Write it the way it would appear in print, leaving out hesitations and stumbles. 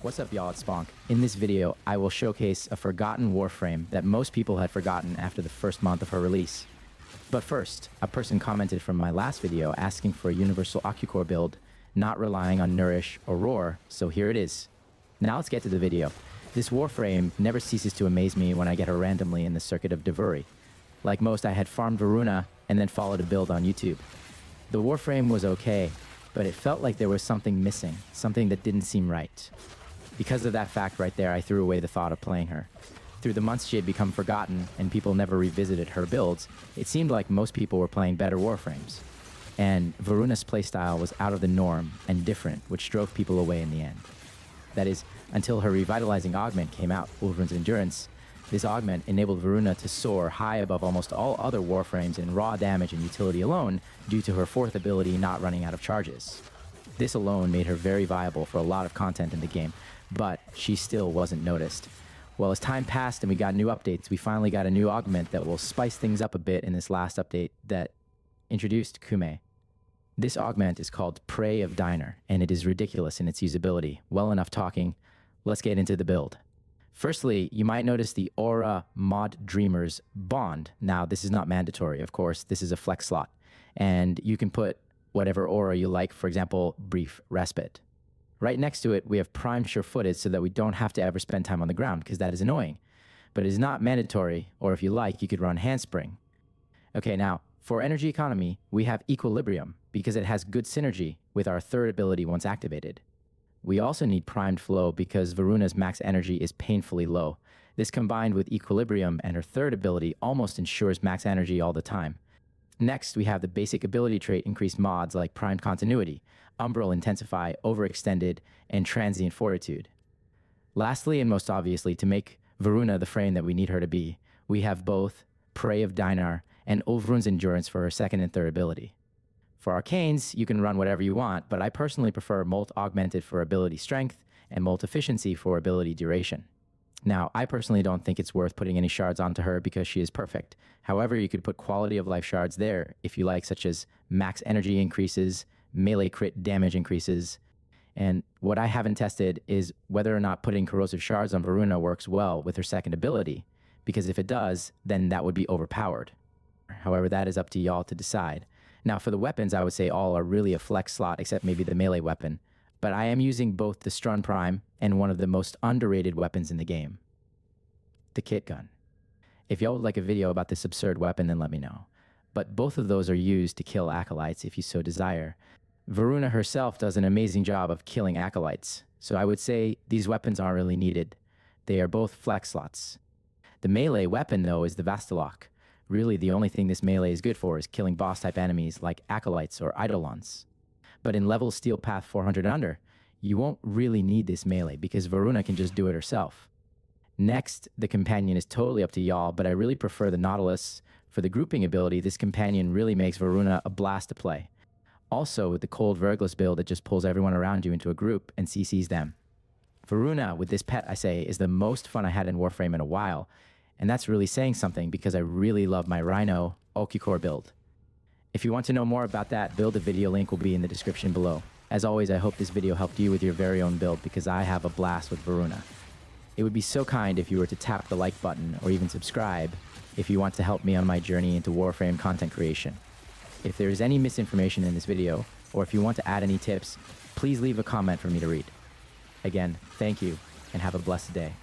What's up, y'all? It's Bonk. In this video, I will showcase a forgotten warframe that most people had forgotten after the first month of her release. But first, a person commented from my last video asking for a universal Ocucor build, not relying on Nourish or Roar, so here it is. Now let's get to the video. This warframe never ceases to amaze me when I get her randomly in the circuit of Devuri. Like most, I had farmed Voruna and then followed a build on YouTube. The warframe was okay, but it felt like there was something missing, something that didn't seem right. Because of that fact right there, I threw away the thought of playing her. Through the months she had become forgotten and people never revisited her builds, it seemed like most people were playing better warframes. And Voruna's playstyle was out of the norm and different, which drove people away in the end. That is, until her revitalizing augment came out, Ulvrun's Endurance. This augment enabled Voruna to soar high above almost all other warframes in raw damage and utility alone due to her fourth ability not running out of charges. This alone made her very viable for a lot of content in the game, but she still wasn't noticed. Well, as time passed and we got new updates, we finally got a new augment that will spice things up a bit in this last update that introduced Kume. This augment is called Prey of Diner, and it is ridiculous in its usability. Well enough talking, let's get into the build. Firstly, you might notice the Aura Mod Dreamers bond. Now, this is not mandatory, of course, this is a flex slot, and you can put whatever aura you like, for example, Brief Respite. Right next to it, we have primed sure-footed so that we don't have to ever spend time on the ground, because that is annoying. But it is not mandatory, or if you like, you could run Handspring. Okay, now, for energy economy, we have Equilibrium, because it has good synergy with our third ability once activated. We also need Primed Flow because Voruna's max energy is painfully low. This combined with Equilibrium and her third ability almost ensures max energy all the time. Next, we have the basic ability trait increased mods like Primed Continuity, Umbral Intensify, Overextended, and Transient Fortitude. Lastly, and most obviously, to make Voruna the frame that we need her to be, we have both Prey of Dinar and Ulvrun's Endurance for her second and third ability. For Arcanes, you can run whatever you want, but I personally prefer Molt Augmented for ability strength and Molt Efficiency for ability duration. Now, I personally don't think it's worth putting any shards onto her because she is perfect. However, you could put quality of life shards there if you like, such as max energy increases, melee crit damage increases. And what I haven't tested is whether or not putting corrosive shards on Voruna works well with her second ability, because if it does, then that would be overpowered. However, that is up to y'all to decide. Now, for the weapons, I would say all are really a flex slot, except maybe the melee weapon. But I am using both the Strun Prime and one of the most underrated weapons in the game, the Kit Gun. If y'all would like a video about this absurd weapon, then let me know. But both of those are used to kill acolytes if you so desire. Voruna herself does an amazing job of killing acolytes, so I would say these weapons aren't really needed. They are both flex slots. The melee weapon, though, is the Vastalok. Really, the only thing this melee is good for is killing boss-type enemies like acolytes or eidolons. But in level Steel Path 400 and under, you won't really need this melee because Voruna can just do it herself. Next, the companion is totally up to y'all, but I really prefer the Nautilus. For the grouping ability, this companion really makes Voruna a blast to play. Also, with the Cold Vergless build, it just pulls everyone around you into a group and CCs them. Voruna, with this pet, I say, is the most fun I had in Warframe in a while, and that's really saying something because I really love my Rhino Ocucor build. If you want to know more about that build, the video link will be in the description below. As always, I hope this video helped you with your very own build because I have a blast with Voruna. It would be so kind if you were to tap the like button or even subscribe if you want to help me on my journey into Warframe content creation. If there is any misinformation in this video, or if you want to add any tips, please leave a comment for me to read. Again, thank you, and have a blessed day.